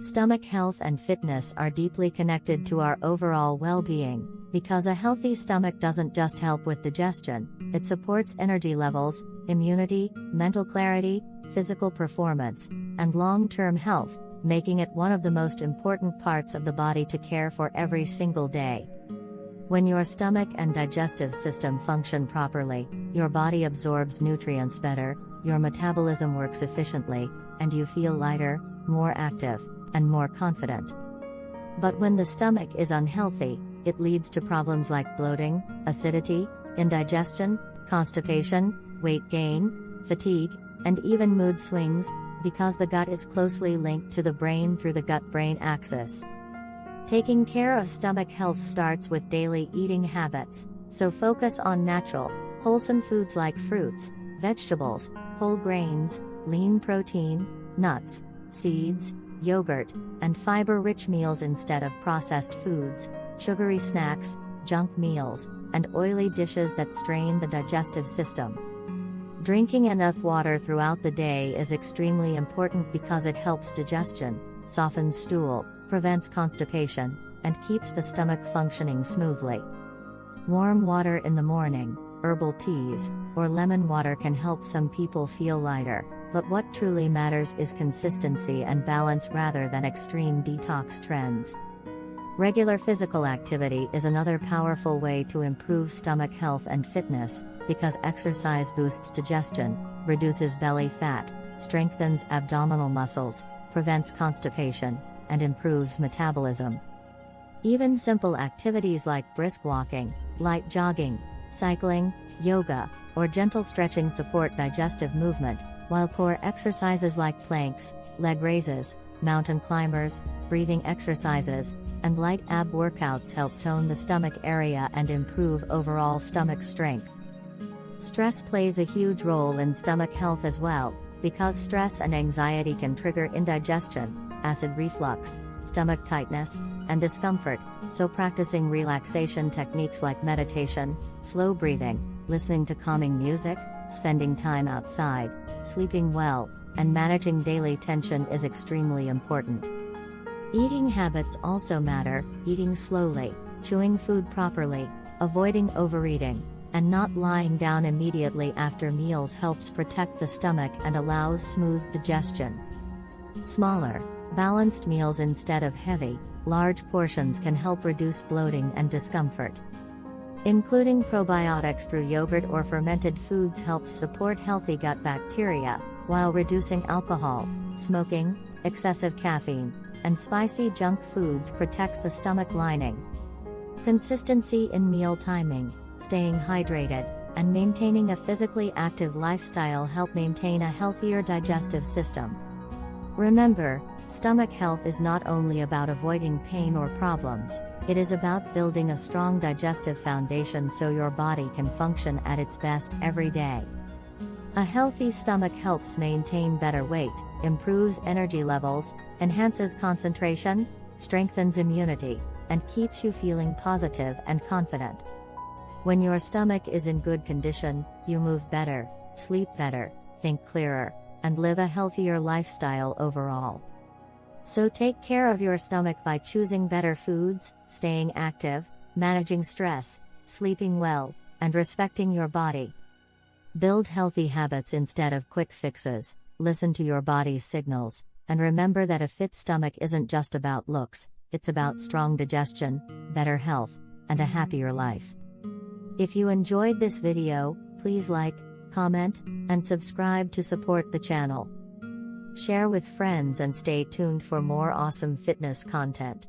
Stomach health and fitness are deeply connected to our overall well-being, because a healthy stomach doesn't just help with digestion, it supports energy levels, immunity, mental clarity, physical performance, and long-term health, making it one of the most important parts of the body to care for every single day. When your stomach and digestive system function properly, your body absorbs nutrients better, your metabolism works efficiently, and you feel lighter, more active, and more confident. But when the stomach is unhealthy, it leads to problems like bloating, acidity, indigestion, constipation, weight gain, fatigue, and even mood swings, because the gut is closely linked to the brain through the gut-brain axis. Taking care of stomach health starts with daily eating habits, so focus on natural, wholesome foods like fruits, vegetables, whole grains, lean protein, nuts, seeds, yogurt, and fiber-rich meals instead of processed foods, sugary snacks, junk meals, and oily dishes that strain the digestive system. Drinking enough water throughout the day is extremely important because it helps digestion, softens stool, prevents constipation, and keeps the stomach functioning smoothly. Warm water in the morning, herbal teas, or lemon water can help some people feel lighter, but what truly matters is consistency and balance rather than extreme detox trends. Regular physical activity is another powerful way to improve stomach health and fitness, because exercise boosts digestion, reduces belly fat, strengthens abdominal muscles, prevents constipation, and improves metabolism. Even simple activities like brisk walking, light jogging, cycling, yoga, or gentle stretching support digestive movement, while core exercises like planks, leg raises, mountain climbers, breathing exercises, and light ab workouts help tone the stomach area and improve overall stomach strength. Stress plays a huge role in stomach health as well, because stress and anxiety can trigger indigestion, acid reflux, stomach tightness, and discomfort, so practicing relaxation techniques like meditation, slow breathing, listening to calming music, spending time outside, sleeping well, and managing daily tension is extremely important. Eating habits also matter, eating slowly, chewing food properly, avoiding overeating, and not lying down immediately after meals helps protect the stomach and allows smooth digestion. Smaller, balanced meals instead of heavy, large portions can help reduce bloating and discomfort. Including probiotics through yogurt or fermented foods helps support healthy gut bacteria, while reducing alcohol, smoking, excessive caffeine, and spicy junk foods protects the stomach lining. Consistency in meal timing, staying hydrated, and maintaining a physically active lifestyle help maintain a healthier digestive system. Remember, stomach health is not only about avoiding pain or problems, it is about building a strong digestive foundation so your body can function at its best every day. A healthy stomach helps maintain better weight, improves energy levels, enhances concentration, strengthens immunity, and keeps you feeling positive and confident. When your stomach is in good condition, you move better, sleep better, think clearer, and live a healthier lifestyle overall. So take care of your stomach by choosing better foods, staying active, managing stress, sleeping well, and respecting your body. Build healthy habits instead of quick fixes, listen to your body's signals, and remember that a fit stomach isn't just about looks, it's about strong digestion, better health, and a happier life. If you enjoyed this video, please like, comment, and subscribe to support the channel. Share with friends and stay tuned for more awesome fitness content.